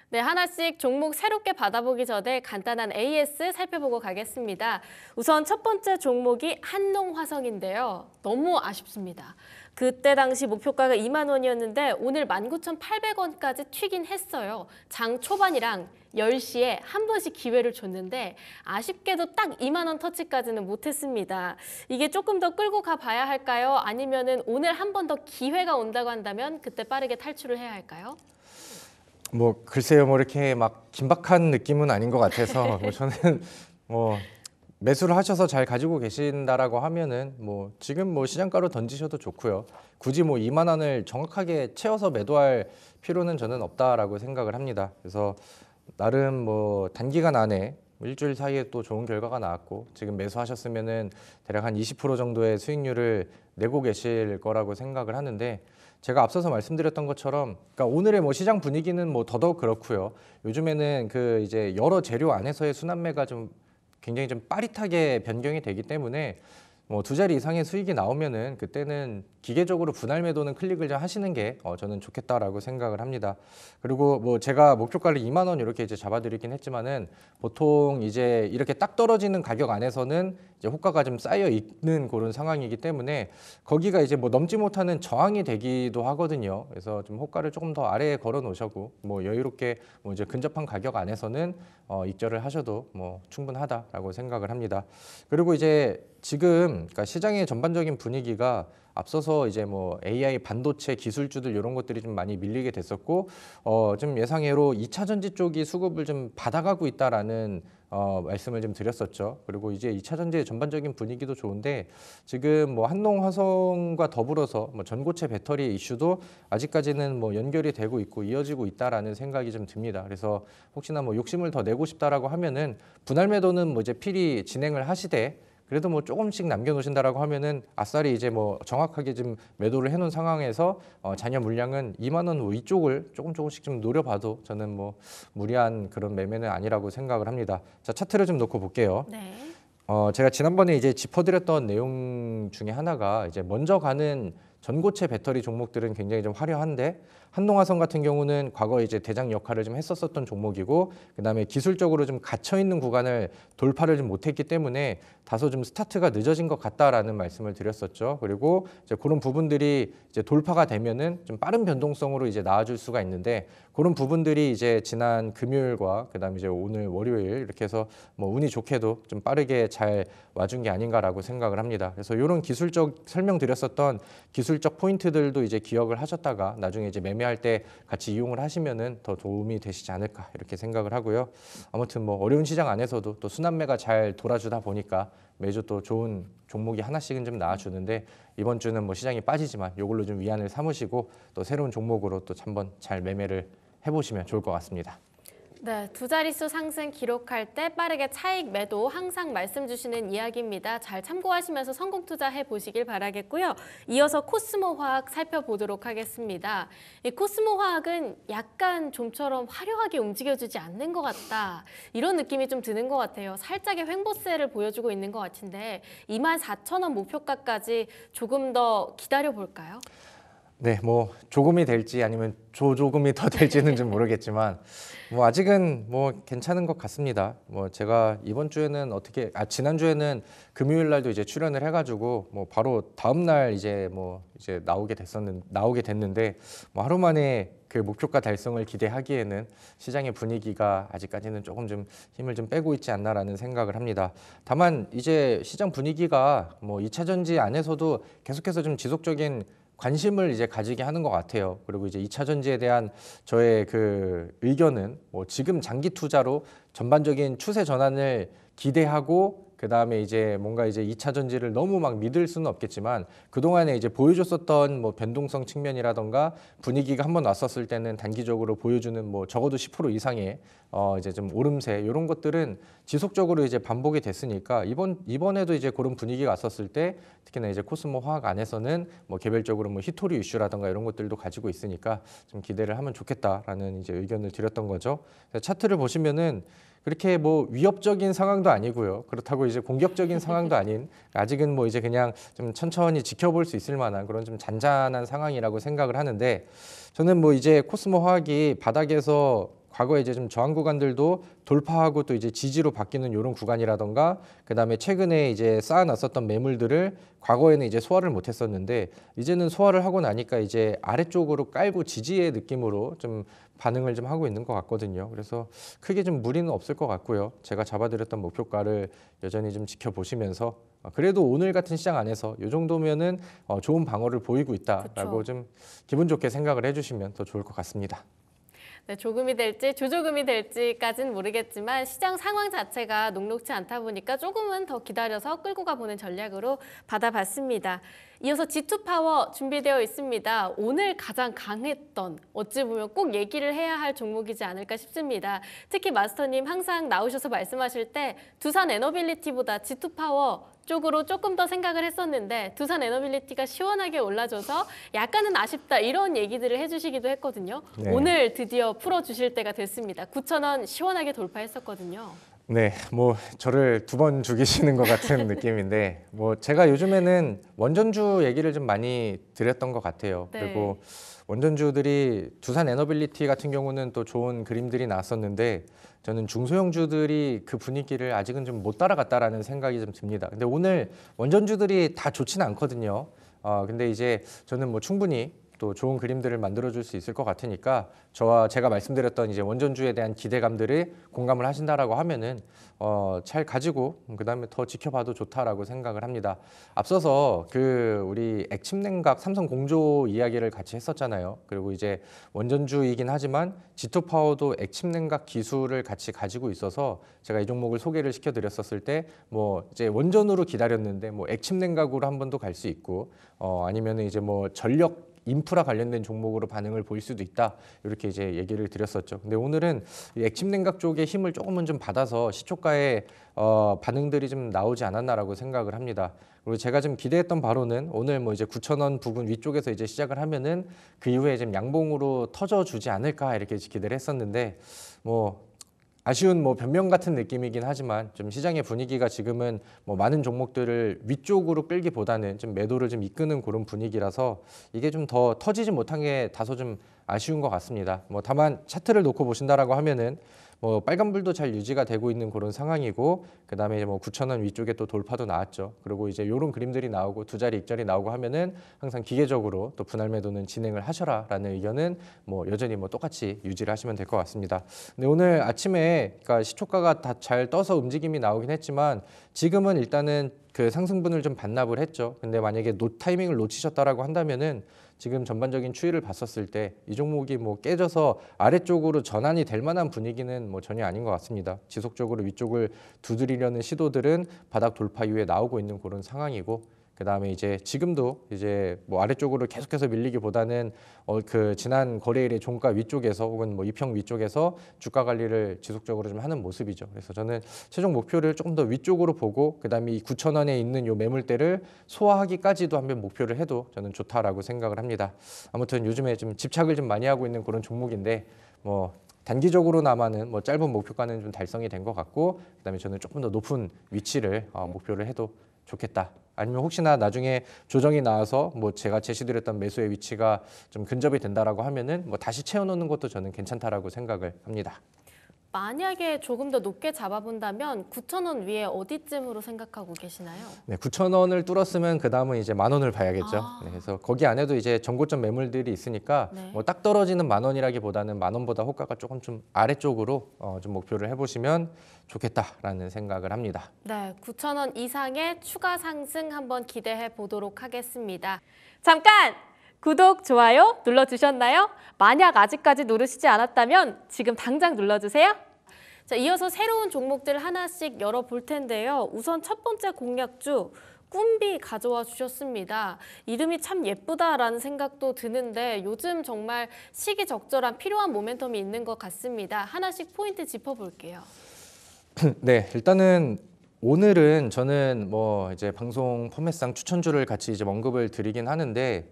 네, 하나씩 종목 새롭게 받아보기 전에 간단한 AS 살펴보고 가겠습니다. 우선 첫 번째 종목이 한농화성인데요. 너무 아쉽습니다. 그때 당시 목표가가 2만 원이었는데 오늘 19,800원까지 튀긴 했어요. 장 초반이랑 10시에 한 번씩 기회를 줬는데 아쉽게도 딱 2만 원 터치까지는 못했습니다. 이게 조금 더 끌고 가봐야 할까요? 아니면은 오늘 한 번 더 기회가 온다고 한다면 그때 빠르게 탈출을 해야 할까요? 뭐 글쎄요, 뭐 이렇게 막 긴박한 느낌은 아닌 것 같아서 뭐 저는 뭐 매수를 하셔서 잘 가지고 계신다라고 하면은 뭐 지금 뭐 시장가로 던지셔도 좋고요. 굳이 뭐 2만 원을 정확하게 채워서 매도할 필요는 저는 없다라고 생각을 합니다. 그래서 나름 뭐 단기간 안에 뭐 일주일 사이에 또 좋은 결과가 나왔고 지금 매수하셨으면은 대략 한 20% 정도의 수익률을 내고 계실 거라고 생각을 하는데, 제가 앞서서 말씀드렸던 것처럼 그러니까 오늘의 뭐 시장 분위기는 뭐 더더욱 그렇고요. 요즘에는 그 이제 여러 재료 안에서의 순환매가 좀 굉장히 좀 빠릿하게 변경이 되기 때문에 뭐 두 자리 이상의 수익이 나오면은 그때는 기계적으로 분할 매도는 클릭을 좀 하시는 게 저는 좋겠다라고 생각을 합니다. 그리고 뭐 제가 목표가를 2만 원 이렇게 이제 잡아드리긴 했지만은 보통 이제 이렇게 딱 떨어지는 가격 안에서는 이제 호가가 좀 쌓여 있는 그런 상황이기 때문에 거기가 이제 뭐 넘지 못하는 저항이 되기도 하거든요. 그래서 좀 호가를 조금 더 아래에 걸어 놓으셔고 뭐 여유롭게 뭐 이제 근접한 가격 안에서는 익절을 하셔도 뭐 충분하다라고 생각을 합니다. 그리고 이제 지금 그러니까 시장의 전반적인 분위기가 앞서서 이제 뭐 AI 반도체 기술주들 이런 것들이 좀 많이 밀리게 됐었고 좀 예상외로 2차 전지 쪽이 수급을 좀 받아가고 있다라는 말씀을 좀 드렸었죠. 그리고 이제 2차 전지의 전반적인 분위기도 좋은데 지금 뭐 한농화성과 더불어서 뭐 전고체 배터리 이슈도 아직까지는 뭐 연결이 되고 있고 이어지고 있다라는 생각이 좀 듭니다. 그래서 혹시나 뭐 욕심을 더 내고 싶다라고 하면은 분할 매도는 뭐 이제 필히 진행을 하시되 그래도 뭐 조금씩 남겨놓으신다라고 하면은 아싸리 이제 뭐 정확하게 좀 매도를 해놓은 상황에서 잔여 물량은 2만 원 위쪽을 조금씩 좀 노려봐도 저는 뭐 무리한 그런 매매는 아니라고 생각을 합니다. 자, 차트를 좀 놓고 볼게요. 네. 제가 지난번에 이제 짚어드렸던 내용 중에 하나가 이제 먼저 가는 전고체 배터리 종목들은 굉장히 좀 화려한데 한농화성 같은 경우는 과거에 이제 대장 역할을 좀 했었던 종목이고 그다음에 기술적으로 좀 갇혀 있는 구간을 돌파를 좀 못했기 때문에 다소 좀 스타트가 늦어진 것 같다라는 말씀을 드렸었죠. 그리고 이제 그런 부분들이 이제 돌파가 되면은 좀 빠른 변동성으로 이제 나아질 수가 있는데 그런 부분들이 이제 지난 금요일과 그다음에 이제 오늘 월요일 이렇게 해서 뭐 운이 좋게도 좀 빠르게 잘 와준 게 아닌가라고 생각을 합니다. 그래서 이런 기술적 설명드렸었던 기술적 포인트들도 이제 기억을 하셨다가 나중에 이제 매매할 때 같이 이용을 하시면은 더 도움이 되시지 않을까 이렇게 생각을 하고요. 아무튼 뭐 어려운 시장 안에서도 또 순환매가 잘 돌아주다 보니까 매주 또 좋은 종목이 하나씩은 좀 나와주는데 이번 주는 뭐 시장이 빠지지만 이걸로 좀 위안을 삼으시고 또 새로운 종목으로 또 한번 잘 매매를 해보시면 좋을 것 같습니다. 네, 두 자릿수 상승 기록할 때 빠르게 차익 매도 항상 말씀 주시는 이야기입니다. 잘 참고하시면서 성공 투자해 보시길 바라겠고요. 이어서 코스모 화학 살펴보도록 하겠습니다. 이 코스모 화학은 약간 좀처럼 화려하게 움직여주지 않는 것 같다. 이런 느낌이 좀 드는 것 같아요. 살짝의 횡보세를 보여주고 있는 것 같은데 24,000원 목표가까지 조금 더 기다려 볼까요? 네, 뭐 조금이 될지 아니면 조금이 더 될지는 좀 모르겠지만 뭐 아직은 뭐 괜찮은 것 같습니다. 뭐 제가 이번 주에는 지난 주에는 금요일 날도 이제 출연을 해가지고 뭐 바로 다음 날 이제 나오게 됐는데 뭐 하루 만에 그 목표가 달성을 기대하기에는 시장의 분위기가 아직까지는 조금 좀 힘을 좀 빼고 있지 않나라는 생각을 합니다. 다만 이제 시장 분위기가 뭐 2차 전지 안에서도 계속해서 좀 지속적인 관심을 이제 가지게 하는 것 같아요. 그리고 이제 2차 전지에 대한 저의 그 의견은 뭐 지금 장기 투자로 전반적인 추세 전환을 기대하고 그다음에 이제 뭔가 이제 2차 전지를 너무 막 믿을 수는 없겠지만 그동안에 이제 보여줬었던 뭐 변동성 측면이라던가 분위기가 한번 왔었을 때는 단기적으로 보여주는 뭐 적어도 10% 이상의 이제 좀 오름세 이런 것들은 지속적으로 이제 반복이 됐으니까 이번에도 이제 그런 분위기가 왔었을 때 특히나 이제 코스모 화학 안에서는 뭐 개별적으로 뭐 히토리 이슈라던가 이런 것들도 가지고 있으니까 좀 기대를 하면 좋겠다라는 이제 의견을 드렸던 거죠. 차트를 보시면은 그렇게 뭐 위협적인 상황도 아니고요. 그렇다고 이제 공격적인 상황도 아닌 아직은 뭐 이제 그냥 좀 천천히 지켜볼 수 있을 만한 그런 좀 잔잔한 상황이라고 생각을 하는데 저는 뭐 이제 코스모 화학이 바닥에서 과거에 이제 좀 저항 구간들도 돌파하고 또 이제 지지로 바뀌는 이런 구간이라던가 그다음에 최근에 이제 쌓아놨었던 매물들을 과거에는 이제 소화를 못했었는데 이제는 소화를 하고 나니까 이제 아래쪽으로 깔고 지지의 느낌으로 좀 반응을 좀 하고 있는 것 같거든요. 그래서 크게 좀 무리는 없을 것 같고요. 제가 잡아드렸던 목표가를 여전히 좀 지켜보시면서 그래도 오늘 같은 시장 안에서 이 정도면은 좋은 방어를 보이고 있다라고 그쵸. 좀 기분 좋게 생각을 해주시면 더 좋을 것 같습니다. 네, 조금이 될지 조조금이 될지까지는 모르겠지만 시장 상황 자체가 녹록지 않다 보니까 조금은 더 기다려서 끌고 가보는 전략으로 받아봤습니다. 이어서 G2 파워 준비되어 있습니다. 오늘 가장 강했던 어찌 보면 꼭 얘기를 해야 할 종목이지 않을까 싶습니다. 특히 마스터님 항상 나오셔서 말씀하실 때 두산 에너빌리티보다 G2 파워 쪽으로 조금 더 생각을 했었는데 두산 에너빌리티가 시원하게 올라줘서 약간은 아쉽다 이런 얘기들을 해주시기도 했거든요. 네. 오늘 드디어 풀어주실 때가 됐습니다. 9,000원 시원하게 돌파했었거든요. 네, 뭐 저를 두 번 죽이시는 것 같은 느낌인데 뭐 제가 요즘에는 원전주 얘기를 좀 많이 드렸던 것 같아요. 네. 그리고 원전주들이 두산 에너빌리티 같은 경우는 또 좋은 그림들이 나왔었는데 저는 중소형주들이 그 분위기를 아직은 좀 못 따라갔다라는 생각이 좀 듭니다. 근데 오늘 원전주들이 다 좋지는 않거든요. 근데 이제 저는 뭐 충분히 또 좋은 그림들을 만들어줄 수 있을 것 같으니까 저와 제가 말씀드렸던 이제 원전주에 대한 기대감들을 공감을 하신다라고 하면은 잘 가지고 그다음에 더 지켜봐도 좋다라고 생각을 합니다. 앞서서 그 우리 액침냉각 삼성 공조 이야기를 같이 했었잖아요. 그리고 이제 원전주이긴 하지만 G2 파워도 액침냉각 기술을 같이 가지고 있어서 제가 이 종목을 소개를 시켜드렸었을 때 뭐 이제 원전으로 기다렸는데 뭐 액침냉각으로 한 번 더 갈 수 있고 아니면은 이제 뭐 전력 인프라 관련된 종목으로 반응을 보일 수도 있다 이렇게 이제 얘기를 드렸었죠. 근데 오늘은 이 액침냉각 쪽의 힘을 조금은 좀 받아서 시초가에 반응들이 좀 나오지 않았나라고 생각을 합니다. 그리고 제가 좀 기대했던 바로는 오늘 뭐 이제 9,000원 부근 위쪽에서 이제 시작을 하면은 그 이후에 좀 양봉으로 터져주지 않을까 이렇게 기대를 했었는데 뭐 아쉬운 뭐 변명 같은 느낌이긴 하지만 좀 시장의 분위기가 지금은 뭐 많은 종목들을 위쪽으로 끌기보다는 좀 매도를 좀 이끄는 그런 분위기라서 이게 좀 더 터지지 못한 게 다소 좀 아쉬운 것 같습니다. 뭐 다만 차트를 놓고 보신다라고 하면은 뭐 빨간불도 잘 유지가 되고 있는 그런 상황이고 그다음에 뭐 9,000원 위쪽에 또 돌파도 나왔죠. 그리고 이제 이런 그림들이 나오고 두 자리 익절이 나오고 하면은 항상 기계적으로 또 분할 매도는 진행을 하셔라라는 의견은 뭐 여전히 뭐 똑같이 유지를 하시면 될 것 같습니다. 근데 오늘 아침에 그러니까 시초가가 다 잘 떠서 움직임이 나오긴 했지만 지금은 일단은 그 상승분을 좀 반납을 했죠. 근데 만약에 타이밍을 놓치셨다라고 한다면은 지금 전반적인 추이를 봤었을 때 이 종목이 뭐 깨져서 아래쪽으로 전환이 될 만한 분위기는 뭐 전혀 아닌 것 같습니다. 지속적으로 위쪽을 두드리려는 시도들은 바닥 돌파 이후에 나오고 있는 그런 상황이고 그다음에 이제 지금도 이제 뭐 아래쪽으로 계속해서 밀리기보다는 그 지난 거래일의 종가 위쪽에서 혹은 뭐 이평 위쪽에서 주가 관리를 지속적으로 좀 하는 모습이죠. 그래서 저는 최종 목표를 조금 더 위쪽으로 보고 그다음에 이 9,000원에 있는 요 매물대를 소화하기까지도 한번 목표를 해도 저는 좋다라고 생각을 합니다. 아무튼 요즘에 좀 집착을 좀 많이 하고 있는 그런 종목인데 뭐 단기적으로나마는 뭐 짧은 목표가는 좀 달성이 된 것 같고 그다음에 저는 조금 더 높은 위치를 목표를 해도 좋겠다. 아니면 혹시나 나중에 조정이 나와서 뭐 제가 제시드렸던 매수의 위치가 좀 근접이 된다라고 하면은 뭐 다시 채워놓는 것도 저는 괜찮다라고 생각을 합니다. 만약에 조금 더 높게 잡아본다면 9,000원 위에 어디쯤으로 생각하고 계시나요? 네, 9,000원을 뚫었으면 그 다음은 이제 10,000원을 봐야겠죠. 네, 그래서 거기 안에도 이제 전고점 매물들이 있으니까 네. 뭐 딱 떨어지는 10,000원이라기보다는 10,000원보다 호가가 조금 좀 아래쪽으로 좀 목표를 해보시면 좋겠다라는 생각을 합니다. 네, 9,000원 이상의 추가 상승 한번 기대해 보도록 하겠습니다. 잠깐! 구독, 좋아요 눌러주셨나요? 만약 아직까지 누르시지 않았다면 지금 당장 눌러주세요. 자, 이어서 새로운 종목들 하나씩 열어볼 텐데요. 우선 첫 번째 공략주 꿈비 가져와 주셨습니다. 이름이 참 예쁘다라는 생각도 드는데 요즘 정말 시기적절한 필요한 모멘텀이 있는 것 같습니다. 하나씩 포인트 짚어볼게요. 네, 일단은 오늘은 저는 뭐 이제 방송 포맷상 추천주를 같이 이제 언급을 드리긴 하는데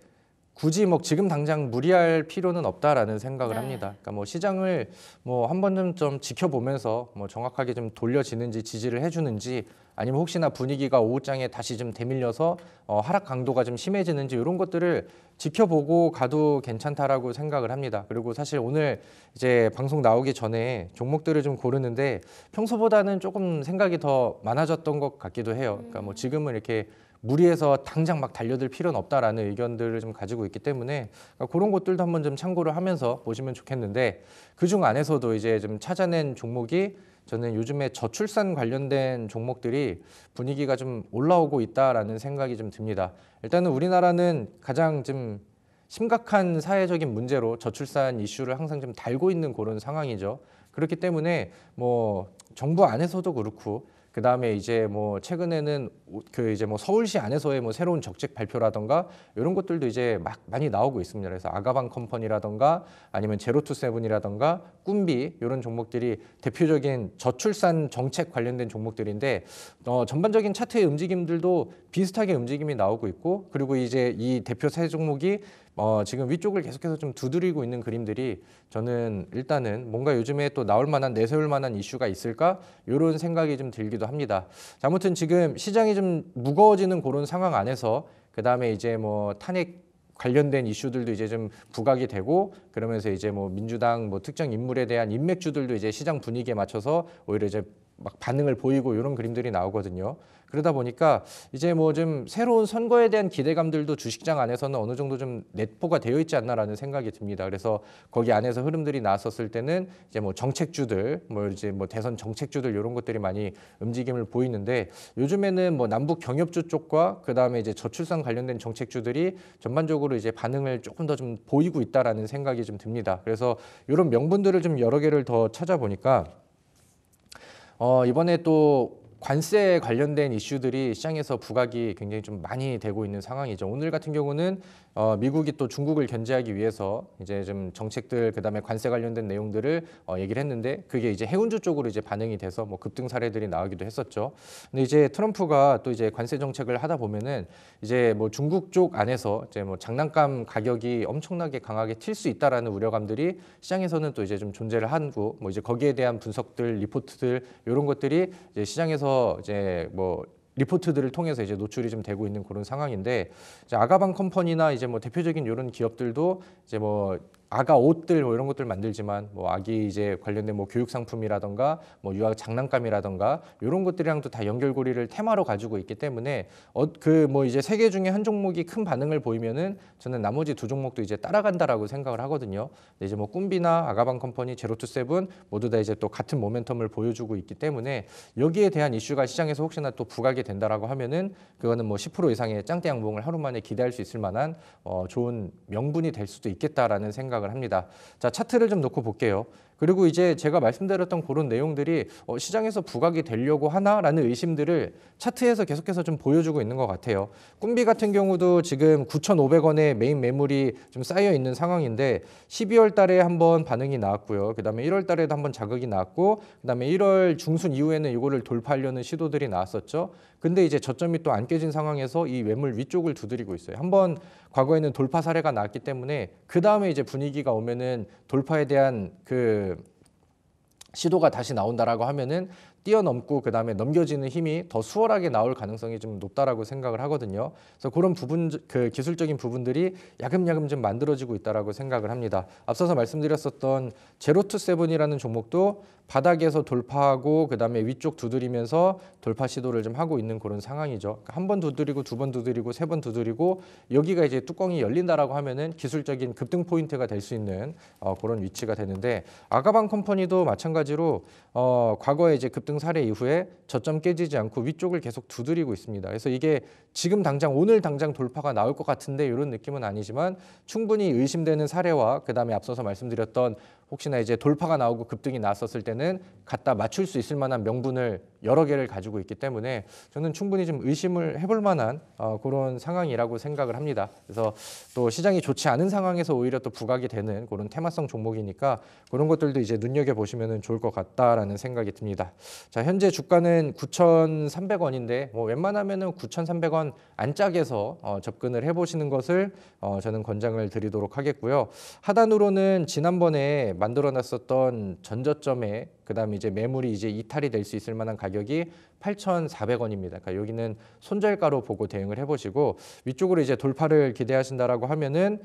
굳이 뭐 지금 당장 무리할 필요는 없다라는 생각을 네. 합니다. 그러니까 뭐 시장을 뭐 한 번은 좀 지켜보면서 뭐 정확하게 좀 돌려지는지 지지를 해주는지 아니면 혹시나 분위기가 오후장에 다시 좀 대밀려서 하락 강도가 좀 심해지는지 이런 것들을 지켜보고 가도 괜찮다라고 생각을 합니다. 그리고 사실 오늘 이제 방송 나오기 전에 종목들을 좀 고르는데 평소보다는 조금 생각이 더 많아졌던 것 같기도 해요. 그러니까 뭐 지금은 이렇게 무리해서 당장 막 달려들 필요는 없다라는 의견들을 좀 가지고 있기 때문에 그러니까 그런 것들도 한번 좀 참고를 하면서 보시면 좋겠는데 그중 안에서도 이제 좀 찾아낸 종목이 저는 요즘에 저출산 관련된 종목들이 분위기가 좀 올라오고 있다라는 생각이 좀 듭니다. 일단은 우리나라는 가장 좀 심각한 사회적인 문제로 저출산 이슈를 항상 좀 달고 있는 그런 상황이죠. 그렇기 때문에 뭐 정부 안에서도 그렇고 그 다음에 이제 뭐 최근에는 그 이제 뭐 서울시 안에서의 뭐 새로운 정책 발표라던가 이런 것들도 이제 막 많이 나오고 있습니다. 그래서 아가방 컴퍼니라던가 아니면 제로투세븐이라던가 꿈비 이런 종목들이 대표적인 저출산 정책 관련된 종목들인데 전반적인 차트의 움직임들도 비슷하게 움직임이 나오고 있고 그리고 이제 이 대표 세 종목이 지금 위쪽을 계속해서 좀 두드리고 있는 그림들이 저는 일단은 뭔가 요즘에 또 나올 만한 내세울 만한 이슈가 있을까 이런 생각이 좀 들기도 합니다. 자, 아무튼 지금 시장이 좀 무거워지는 그런 상황 안에서 그 다음에 이제 뭐 탄핵 관련된 이슈들도 이제 좀 부각이 되고 그러면서 이제 뭐 민주당 뭐 특정 인물에 대한 인맥주들도 이제 시장 분위기에 맞춰서 오히려 이제 막 반응을 보이고 이런 그림들이 나오거든요. 그러다 보니까 이제 뭐 좀 새로운 선거에 대한 기대감들도 주식장 안에서는 어느 정도 좀 내포가 되어 있지 않나라는 생각이 듭니다. 그래서 거기 안에서 흐름들이 나왔었을 때는 이제 뭐 정책주들, 뭐 이제 뭐 대선 정책주들 이런 것들이 많이 움직임을 보이는데 요즘에는 뭐 남북 경협주 쪽과 그 다음에 이제 저출산 관련된 정책주들이 전반적으로 이제 반응을 조금 더 좀 보이고 있다라는 생각이 좀 듭니다. 그래서 이런 명분들을 좀 여러 개를 더 찾아보니까 이번에 또 관세 관련된 이슈들이 시장에서 부각이 굉장히 좀 많이 되고 있는 상황이죠. 오늘 같은 경우는 미국이 또 중국을 견제하기 위해서 이제 좀 정책들 그다음에 관세 관련된 내용들을 얘기를 했는데 그게 이제 해운주 쪽으로 이제 반응이 돼서 뭐 급등 사례들이 나오기도 했었죠. 근데 이제 트럼프가 또 이제 관세 정책을 하다 보면은 이제 뭐 중국 쪽 안에서 이제 뭐 장난감 가격이 엄청나게 강하게 튈 수 있다라는 우려감들이 시장에서는 또 이제 좀 존재를 하고 뭐 이제 거기에 대한 분석들, 리포트들 이런 것들이 이제 시장에서 이제 뭐 리포트들을 통해서 이제 노출이 좀 되고 있는 그런 상황인데 이제 아가방 컴퍼니나 이제 뭐 대표적인 이런 기업들도 이제 뭐 아가 옷들 뭐 이런 것들 만들지만 뭐 아기 이제 관련된 뭐 교육 상품이라던가 뭐 유아 장난감이라던가 이런 것들이랑도 다 연결고리를 테마로 가지고 있기 때문에 그 뭐 이제 세 개 중에 한 종목이 큰 반응을 보이면은 저는 나머지 두 종목도 이제 따라간다라고 생각을 하거든요. 근데 이제 뭐 꿈비나 아가방 컴퍼니, 제로투세븐 모두 다 이제 또 같은 모멘텀을 보여주고 있기 때문에 여기에 대한 이슈가 시장에서 혹시나 또 부각이 된다라고 하면은 그거는 뭐 10% 이상의 짱대 양봉을 하루 만에 기대할 수 있을 만한 좋은 명분이 될 수도 있겠다라는 생각을 합니다. 자, 차트를 좀 놓고 볼게요. 그리고 이제 제가 말씀드렸던 그런 내용들이 시장에서 부각이 되려고 하나라는 의심들을 차트에서 계속해서 좀 보여주고 있는 것 같아요. 꿈비 같은 경우도 지금 9,500원의 메인 매물이 좀 쌓여 있는 상황인데 12월 달에 한번 반응이 나왔고요. 그다음에 1월 달에도 한번 자극이 나왔고 그다음에 1월 중순 이후에는 이거를 돌파하려는 시도들이 나왔었죠. 근데 이제 저점이 또 안 깨진 상황에서 이 매물 위쪽을 두드리고 있어요. 한번 과거에는 돌파 사례가 나왔기 때문에 그 다음에 이제 분위기가 오면은 돌파에 대한 그 시도가 다시 나온다라고 하면은 뛰어넘고 그 다음에 넘겨지는 힘이 더 수월하게 나올 가능성이 좀 높다라고 생각을 하거든요. 그래서 그런 부분, 그 기술적인 부분들이 야금야금 좀 만들어지고 있다라고 생각을 합니다. 앞서서 말씀드렸었던 제로투세븐이라는 종목도 바닥에서 돌파하고 그 다음에 위쪽 두드리면서 돌파 시도를 좀 하고 있는 그런 상황이죠. 한 번 두드리고 두 번 두드리고 세 번 두드리고 여기가 이제 뚜껑이 열린다라고 하면은 기술적인 급등 포인트가 될 수 있는 그런 위치가 되는데 아가방 컴퍼니도 마찬가지로 과거에 이제 급등 사례 이후에 저점 깨지지 않고 위쪽을 계속 두드리고 있습니다. 그래서 이게 지금 당장 오늘 당장 돌파가 나올 것 같은데 이런 느낌은 아니지만 충분히 의심되는 사례와 그 다음에 앞서서 말씀드렸던 혹시나 이제 돌파가 나오고 급등이 나왔었을 때는 갖다 맞출 수 있을 만한 명분을 여러 개를 가지고 있기 때문에 저는 충분히 좀 의심을 해볼 만한 그런 상황이라고 생각을 합니다. 그래서 또 시장이 좋지 않은 상황에서 오히려 또 부각이 되는 그런 테마성 종목이니까 그런 것들도 이제 눈여겨보시면 좋을 것 같다라는 생각이 듭니다. 자, 현재 주가는 9,300원인데 뭐 웬만하면은 9,300원 안짝에서 접근을 해보시는 것을 저는 권장을 드리도록 하겠고요. 하단으로는 지난번에 만들어놨었던 전저점에 그다음에 이제 매물이 이제 이탈이 될 수 있을 만한 가격이 8,400원입니다. 그러니까 여기는 손절가로 보고 대응을 해보시고 위쪽으로 이제 돌파를 기대하신다라고 하면은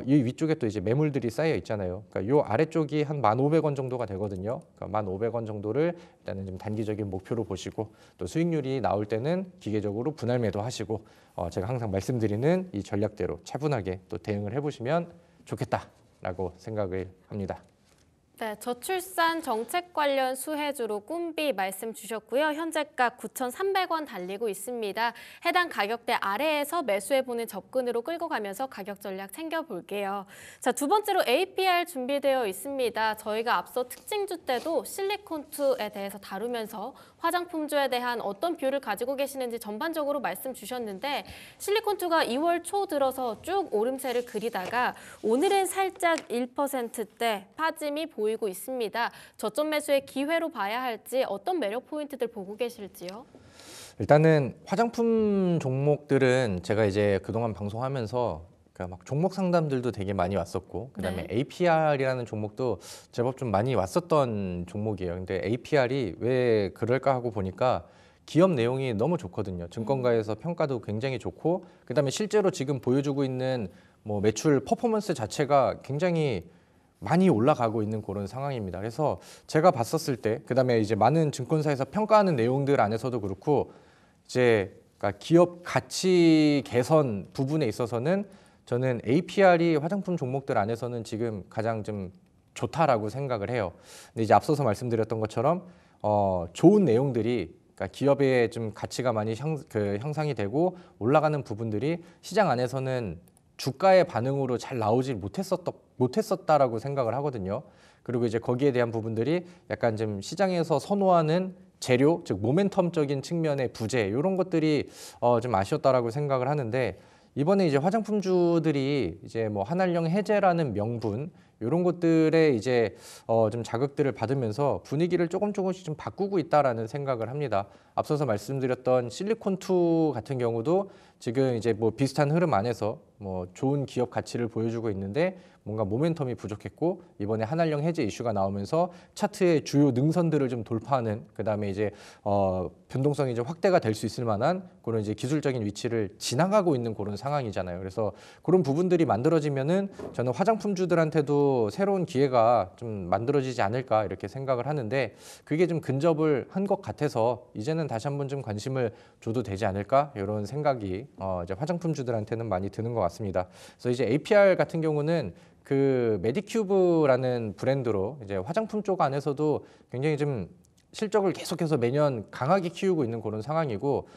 이 위쪽에 또 이제 매물들이 쌓여 있잖아요. 그러니까 요 아래쪽이 한 1,500원 정도가 되거든요. 그러니까 1,500원 정도를 일단은 좀 단기적인 목표로 보시고 또 수익률이 나올 때는 기계적으로 분할 매도하시고 제가 항상 말씀드리는 이 전략대로 차분하게 또 대응을 해보시면 좋겠다라고 생각을 합니다. 네, 저출산 정책 관련 수혜주로 꿈비 말씀 주셨고요. 현재가 9,300원 달리고 있습니다. 해당 가격대 아래에서 매수해보는 접근으로 끌고 가면서 가격 전략 챙겨볼게요. 자, 두 번째로 APR 준비되어 있습니다. 저희가 앞서 특징주 때도 실리콘투에 대해서 다루면서 화장품주에 대한 어떤 뷰를 가지고 계시는지 전반적으로 말씀 주셨는데 실리콘투가 2월 초 들어서 쭉 오름세를 그리다가 오늘은 살짝 1%대 빠짐이 보이고 있습니다. 저점 매수의 기회로 봐야 할지 어떤 매력 포인트들 보고 계실지요? 일단은 화장품 종목들은 제가 이제 그동안 방송하면서 막 종목 상담들도 되게 많이 왔었고 그다음에 네. APR이라는 종목도 제법 좀 많이 왔었던 종목이에요. 근데 APR이 왜 그럴까 하고 보니까 기업 내용이 너무 좋거든요. 증권가에서 평가도 굉장히 좋고 그다음에 실제로 지금 보여주고 있는 뭐 매출 퍼포먼스 자체가 굉장히 많이 올라가고 있는 그런 상황입니다. 그래서 제가 봤었을 때 그다음에 이제 많은 증권사에서 평가하는 내용들 안에서도 그렇고 이제 그러니까 기업 가치 개선 부분에 있어서는 저는 APR이 화장품 종목들 안에서는 지금 가장 좀 좋다라고 생각을 해요. 근데 이제 앞서서 말씀드렸던 것처럼 좋은 내용들이 그러니까 기업의 좀 가치가 많이 형상이 되고 올라가는 부분들이 시장 안에서는 주가의 반응으로 잘 나오지 못했었다라고 생각을 하거든요. 그리고 이제 거기에 대한 부분들이 약간 좀 시장에서 선호하는 재료, 즉 모멘텀적인 측면의 부재 이런 것들이 좀 아쉬웠다라고 생각을 하는데 이번에 이제 화장품주들이 이제 뭐 한알령 해제라는 명분 이런 것들에 이제 좀 자극들을 받으면서 분위기를 조금씩 좀 바꾸고 있다라는 생각을 합니다. 앞서서 말씀드렸던 실리콘2 같은 경우도 지금 이제 뭐 비슷한 흐름 안에서 뭐 좋은 기업 가치를 보여주고 있는데 뭔가 모멘텀이 부족했고 이번에 한알령 해제 이슈가 나오면서 차트의 주요 능선들을 좀 돌파하는 그다음에 이제 변동성이 이제 확대가 될 수 있을 만한 그런 이제 기술적인 위치를 지나가고 있는 그런 상황이잖아요. 그래서 그런 부분들이 만들어지면은 저는 화장품주들한테도 새로운 기회가 좀 만들어지지 않을까 이렇게 생각을 하는데 그게 좀 근접을 한 것 같아서 이제는 다시 한번 좀 관심을 줘도 되지 않을까 이런 생각이 이제 화장품주들한테는 많이 드는 것 같습니다. 그래서 이제 APR 같은 경우는 그 메디큐브라는 브랜드로 이제 화장품 쪽 안에서도 굉장히 좀 실적을 계속해서 매년 강하게 키우고 있는 그런 상황이고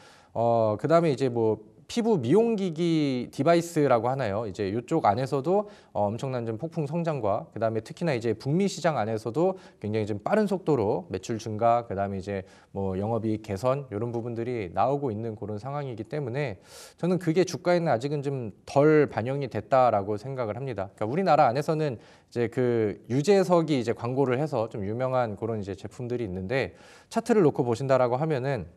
그다음에 이제 뭐 피부 미용기기 디바이스라고 하나요? 이제 이쪽 안에서도 엄청난 좀 폭풍 성장과 그다음에 특히나 이제 북미 시장 안에서도 굉장히 좀 빠른 속도로 매출 증가, 그다음에 이제 뭐 영업이익 개선 이런 부분들이 나오고 있는 그런 상황이기 때문에 저는 그게 주가에는 아직은 좀 덜 반영이 됐다라고 생각을 합니다. 그러니까 우리나라 안에서는 이제 그 유재석이 이제 광고를 해서 좀 유명한 그런 이제 제품들이 있는데 차트를 놓고 보신다라고 하면은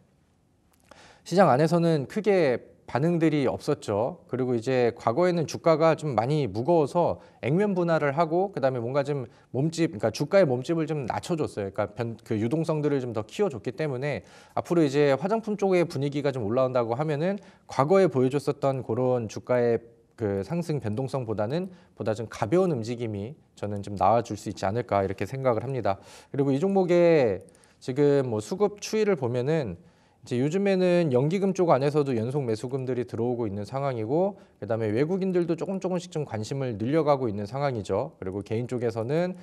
시장 안에서는 크게 반응들이 없었죠. 그리고 이제 과거에는 주가가 좀 많이 무거워서 액면 분할을 하고 그다음에 뭔가 좀 몸집, 그러니까 주가의 몸집을 좀 낮춰줬어요. 그러니까 그 유동성들을 좀 더 키워줬기 때문에 앞으로 이제 화장품 쪽의 분위기가 좀 올라온다고 하면은 과거에 보여줬었던 그런 주가의 그 상승 변동성보다는 보다 좀 가벼운 움직임이 저는 좀 나와줄 수 있지 않을까 이렇게 생각을 합니다. 그리고 이 종목의 지금 뭐 수급 추이를 보면은 이제 요즘에는 연기금 쪽 안에서도 연속 매수금들이 들어오고 있는 상황이고, 그다음에 외국인들도 조금씩 좀 관심을 늘려가고 있는 상황이죠. 그리고 개인 쪽에서는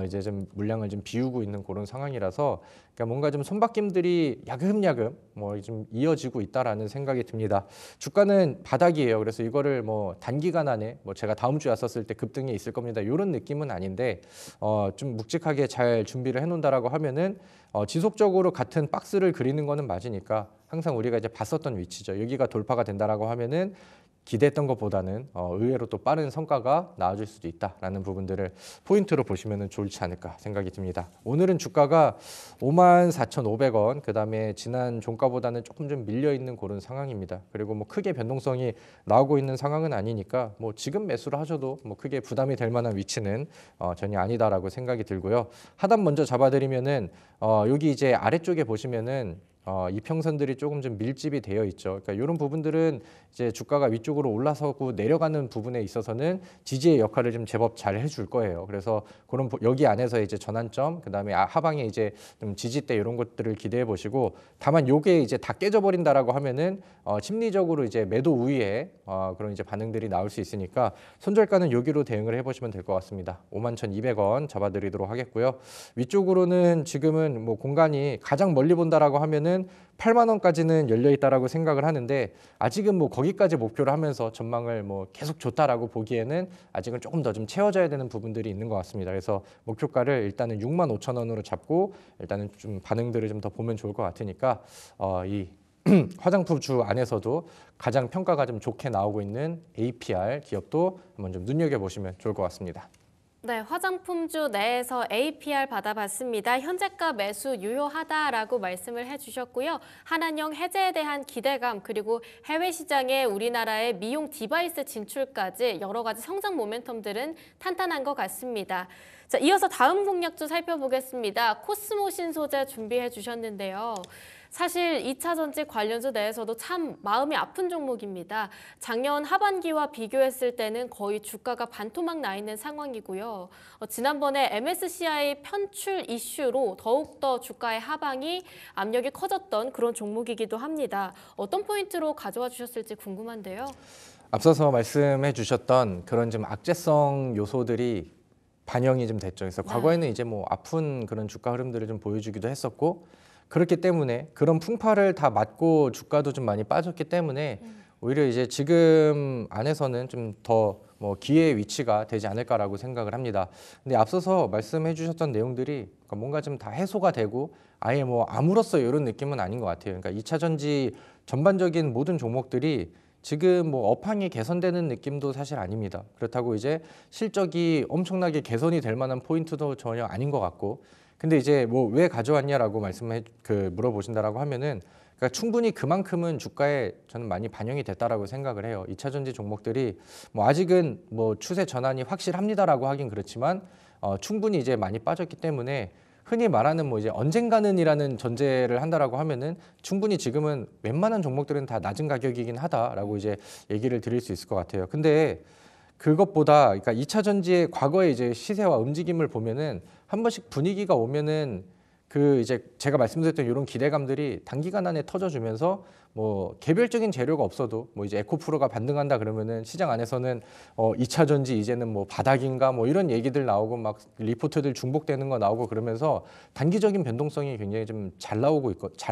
이제 좀 물량을 좀 비우고 있는 그런 상황이라서, 그러니까 뭔가 좀 손바뀜들이 야금야금 뭐 좀 이어지고 있다라는 생각이 듭니다. 주가는 바닥이에요. 그래서 이거를 뭐 단기간 안에 뭐 제가 다음 주에 왔었을 때 급등이 있을 겁니다, 이런 느낌은 아닌데, 좀 묵직하게 잘 준비를 해놓는다라고 하면은 지속적으로 같은 박스를 그리는 거는 맞으니까 항상 우리가 이제 봤었던 위치죠. 여기가 돌파가 된다라고 하면은 기대했던 것보다는 의외로 또 빠른 성과가 나와줄 수도 있다라는 부분들을 포인트로 보시면 좋지 않을까 생각이 듭니다. 오늘은 주가가 54,500원, 그다음에 지난 종가보다는 조금 좀 밀려 있는 그런 상황입니다. 그리고 뭐 크게 변동성이 나오고 있는 상황은 아니니까 뭐 지금 매수를 하셔도 뭐 크게 부담이 될 만한 위치는 전혀 아니다라고 생각이 들고요. 하단 먼저 잡아드리면은 여기 이제 아래쪽에 보시면은 이평선들이 조금 좀 밀집이 되어 있죠. 그러니까 이런 부분들은 이제 주가가 위쪽으로 올라서고 내려가는 부분에 있어서는 지지의 역할을 좀 제법 잘 해줄 거예요. 그래서 그런 여기 안에서 이제 전환점, 그다음에 하방에 이제 좀 지지대 이런 것들을 기대해 보시고, 다만 요게 이제 다 깨져버린다라고 하면은 심리적으로 이제 매도 우위에 그런 이제 반응들이 나올 수 있으니까 손절가는 여기로 대응을 해보시면 될 것 같습니다. 51,200원 잡아드리도록 하겠고요. 위쪽으로는 지금은 뭐 공간이 가장 멀리 본다라고 하면은 8만 원까지는 열려 있다라고 생각을 하는데, 아직은 뭐 거기까지 목표를 하면서 전망을 뭐 계속 좋다라고 보기에는 아직은 조금 더 좀 채워져야 되는 부분들이 있는 것 같습니다. 그래서 목표가를 일단은 65,000원으로 잡고 일단은 좀 반응들을 좀 더 보면 좋을 것 같으니까 이 화장품주 안에서도 가장 평가가 좀 좋게 나오고 있는 APR 기업도 한번 좀 눈여겨보시면 좋을 것 같습니다. 네, 화장품주 내에서 APR 받아봤습니다. 현재가 매수 유효하다라고 말씀을 해주셨고요. 한한령 해제에 대한 기대감, 그리고 해외 시장에 우리나라의 미용 디바이스 진출까지 여러 가지 성장 모멘텀들은 탄탄한 것 같습니다. 자, 이어서 다음 공략주 살펴보겠습니다. 코스모 신소재 준비해 주셨는데요. 사실 2차 전지 관련주 내에서도 참 마음이 아픈 종목입니다. 작년 하반기와 비교했을 때는 거의 주가가 반토막 나 있는 상황이고요. 지난번에 MSCI 편출 이슈로 더욱더 주가의 하방이 압력이 커졌던 그런 종목이기도 합니다. 어떤 포인트로 가져와 주셨을지 궁금한데요. 앞서서 말씀해 주셨던 그런 좀 악재성 요소들이 반영이 좀 됐죠. 그래서 과거에는 이제 뭐 아픈 그런 주가 흐름들을 좀 보여주기도 했었고, 그렇기 때문에 그런 풍파를 다 맞고 주가도 좀 많이 빠졌기 때문에 오히려 이제 지금 안에서는 좀 더 뭐 기회의 위치가 되지 않을까라고 생각을 합니다. 근데 앞서서 말씀해 주셨던 내용들이 뭔가 좀 다 해소가 되고 아예 뭐 아물었어요 이런 느낌은 아닌 것 같아요. 그러니까 2차 전지 전반적인 모든 종목들이 지금 뭐 업황이 개선되는 느낌도 사실 아닙니다. 그렇다고 이제 실적이 엄청나게 개선이 될 만한 포인트도 전혀 아닌 것 같고, 근데 이제 뭐 왜 가져왔냐라고 물어보신다라고 하면은, 그러니까 충분히 그만큼은 주가에 저는 많이 반영이 됐다라고 생각을 해요. 2차 전지 종목들이 뭐 아직은 뭐 추세 전환이 확실합니다라고 하긴 그렇지만 충분히 이제 많이 빠졌기 때문에, 흔히 말하는 뭐 이제 언젠가는이라는 전제를 한다라고 하면은 충분히 지금은 웬만한 종목들은 다 낮은 가격이긴 하다라고 이제 얘기를 드릴 수 있을 것 같아요. 근데 그것보다, 그러니까 2차 전지의 과거의 이제 시세와 움직임을 보면은 한 번씩 분위기가 오면은 그 이제 제가 말씀드렸던 이런 기대감들이 단기간 안에 터져주면서 뭐 개별적인 재료가 없어도 뭐 이제 에코프로가 반등한다 그러면은 시장 안에서는 2차 전지 이제는 뭐 바닥인가 뭐 이런 얘기들 나오고 막 리포트들 중복되는 거 나오고 그러면서 단기적인 변동성이 굉장히 좀 잘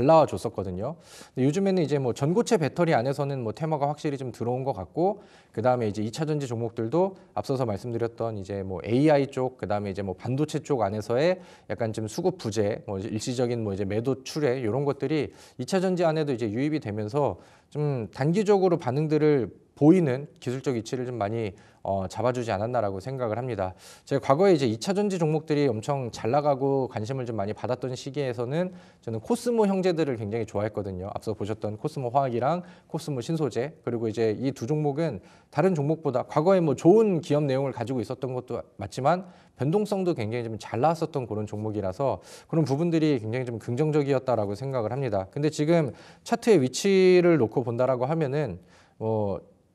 나와줬었거든요. 근데 요즘에는 이제 뭐 전고체 배터리 안에서는 뭐 테마가 확실히 좀 들어온 것 같고, 그 다음에 이제 2차 전지 종목들도 앞서서 말씀드렸던 이제 뭐 AI 쪽, 그 다음에 이제 뭐 반도체 쪽 안에서의 약간 좀 수급 부재, 뭐 일시적인 뭐 이제 매도 출회 이런 것들이 2차 전지 안에도 이제 유입이 되면서 좀 단기적으로 반응들을 보이는 기술적 위치를 좀 많이 잡아주지 않았나라고 생각을 합니다. 제가 과거에 이제 2차 전지 종목들이 엄청 잘 나가고 관심을 좀 많이 받았던 시기에서는 저는 코스모 형제들을 굉장히 좋아했거든요. 앞서 보셨던 코스모 화학이랑 코스모 신소재, 그리고 이제 이 두 종목은 다른 종목보다 과거에 뭐 좋은 기업 내용을 가지고 있었던 것도 맞지만 변동성도 굉장히 좀 잘 나왔었던 그런 종목이라서 그런 부분들이 굉장히 좀 긍정적이었다라고 생각을 합니다. 근데 지금 차트의 위치를 놓고 본다라고 하면은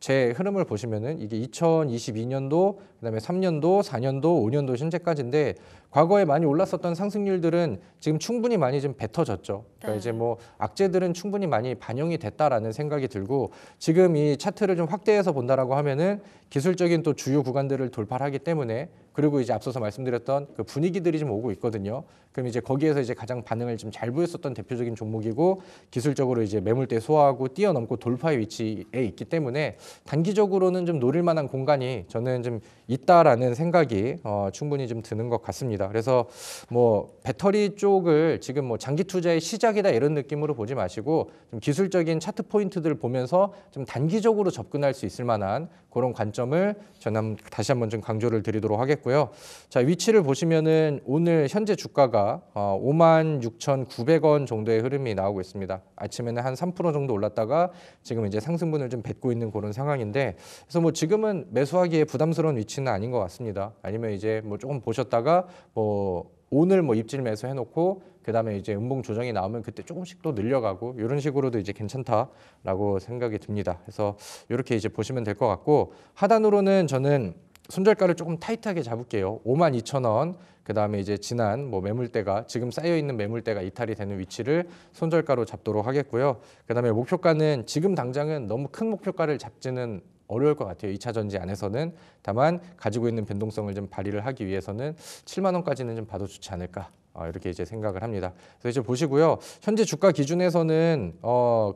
제 흐름을 보시면은 이게 2022년도, 그다음에 3년도, 4년도, 5년도 현재까지인데 과거에 많이 올랐었던 상승률들은 지금 충분히 많이 좀 뱉어졌죠. 그러니까 네. 이제 뭐 악재들은 충분히 많이 반영이 됐다라는 생각이 들고 지금 이 차트를 좀 확대해서 본다라고 하면은 기술적인 또 주요 구간들을 돌파하기 때문에 그리고 이제 앞서서 말씀드렸던 그 분위기들이 좀 오고 있거든요. 그럼 이제 거기에서 이제 가장 반응을 좀 잘 보였었던 대표적인 종목이고 기술적으로 이제 매물대 소화하고 뛰어넘고 돌파의 위치에 있기 때문에 단기적으로는 좀 노릴 만한 공간이 저는 좀 있다라는 생각이 충분히 좀 드는 것 같습니다. 그래서 뭐 배터리 쪽을 지금 뭐 장기 투자의 시작이다 이런 느낌으로 보지 마시고 좀 기술적인 차트 포인트들을 보면서 좀 단기적으로 접근할 수 있을 만한 그런 관점을 저는 다시 한번 좀 강조를 드리도록 하겠고요. 자, 위치를 보시면은 오늘 현재 주가가 56,900원 정도의 흐름이 나오고 있습니다. 아침에는 한 3% 정도 올랐다가 지금 이제 상승분을 좀 뱉고 있는 그런 상황인데 그래서 뭐 지금은 매수하기에 부담스러운 위치는 아닌 것 같습니다. 아니면 이제 뭐 조금 보셨다가 뭐 오늘 뭐 입질 매수 해놓고 그다음에 이제 음봉 조정이 나오면 그때 조금씩 또 늘려가고 이런 식으로도 이제 괜찮다라고 생각이 듭니다. 그래서 이렇게 이제 보시면 될 것 같고 하단으로는 저는 손절가를 조금 타이트하게 잡을게요. 52,000원. 그다음에 이제 지난 뭐 매물대가 지금 쌓여 있는 매물대가 이탈이 되는 위치를 손절가로 잡도록 하겠고요. 그다음에 목표가는 지금 당장은 너무 큰 목표가를 잡지는 어려울 것 같아요. 2차 전지 안에서는 다만 가지고 있는 변동성을 좀 발휘를 하기 위해서는 7만 원까지는 좀 봐도 좋지 않을까. 이렇게 이제 생각을 합니다. 그래서 이제 보시고요. 현재 주가 기준에서는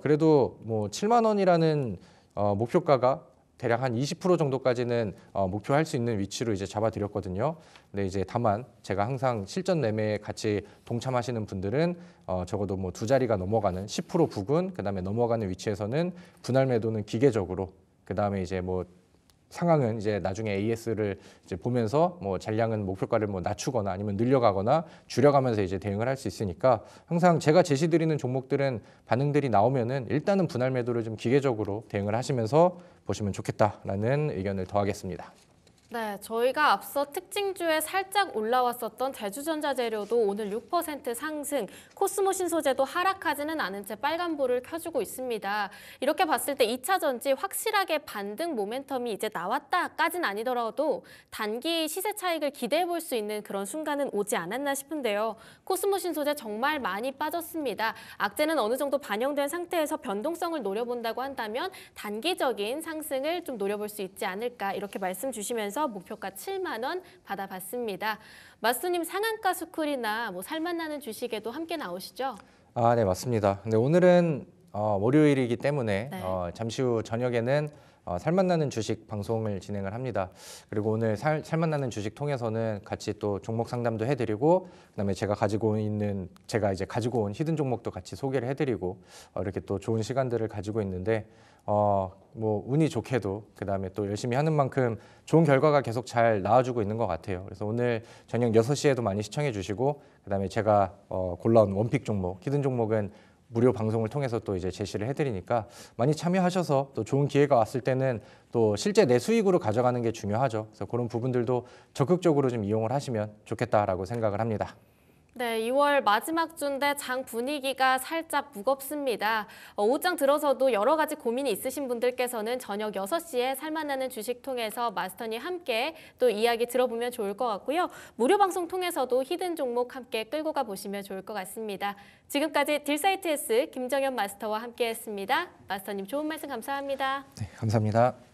그래도 뭐 7만 원이라는 목표가가 대략 한 20% 정도까지는 목표할 수 있는 위치로 이제 잡아드렸거든요. 근데 이제 다만 제가 항상 실전 매매에 같이 동참하시는 분들은 적어도 뭐 두 자리가 넘어가는 10% 부근, 그다음에 넘어가는 위치에서는 분할 매도는 기계적으로, 그다음에 이제 뭐 상황은 이제 나중에 AS를 이제 보면서 뭐 잔량은 목표가를 뭐 낮추거나 아니면 늘려가거나 줄여가면서 이제 대응을 할 수 있으니까 항상 제가 제시드리는 종목들은 반응들이 나오면은 일단은 분할 매도를 좀 기계적으로 대응을 하시면서 보시면 좋겠다라는 의견을 더하겠습니다. 네, 저희가 앞서 특징주에 살짝 올라왔었던 대주전자재료도 오늘 6% 상승, 코스모 신소재도 하락하지는 않은 채 빨간불을 켜주고 있습니다. 이렇게 봤을 때 2차 전지 확실하게 반등 모멘텀이 이제 나왔다까지는 아니더라도 단기 시세 차익을 기대해 볼 수 있는 그런 순간은 오지 않았나 싶은데요. 코스모 신소재 정말 많이 빠졌습니다. 악재는 어느 정도 반영된 상태에서 변동성을 노려본다고 한다면 단기적인 상승을 좀 노려볼 수 있지 않을까 이렇게 말씀 주시면서 목표가 7만 원 받아봤습니다. 마스터님 상한가 스쿨이나 뭐 살맛나는 주식에도 함께 나오시죠? 네, 맞습니다. 근데 오늘은 월요일이기 때문에 네. 잠시 후 저녁에는 살맛나는 주식 방송을 진행을 합니다. 그리고 오늘 살맛나는 주식 통해서는 같이 또 종목 상담도 해드리고 그다음에 제가 이제 가지고 온 히든 종목도 같이 소개를 해드리고 이렇게 또 좋은 시간들을 가지고 있는데 뭐 운이 좋게도 그다음에 또 열심히 하는 만큼 좋은 결과가 계속 잘 나와주고 있는 것 같아요. 그래서 오늘 저녁 6시에도 많이 시청해 주시고 그다음에 제가 골라온 원픽 종목, 히든 종목은 무료 방송을 통해서 또 이제 제시를 해드리니까 많이 참여하셔서 또 좋은 기회가 왔을 때는 또 실제 내 수익으로 가져가는 게 중요하죠. 그래서 그런 부분들도 적극적으로 좀 이용을 하시면 좋겠다라고 생각을 합니다. 네, 2월 마지막 주인데 장 분위기가 살짝 무겁습니다. 옷장 들어서도 여러 가지 고민이 있으신 분들께서는 저녁 6시에 살맛나는 주식 통해서 마스터님 함께 또 이야기 들어보면 좋을 것 같고요. 무료 방송 통해서도 히든 종목 함께 끌고 가보시면 좋을 것 같습니다. 지금까지 딜사이트 S 김정현 마스터와 함께했습니다. 마스터님 좋은 말씀 감사합니다. 네, 감사합니다.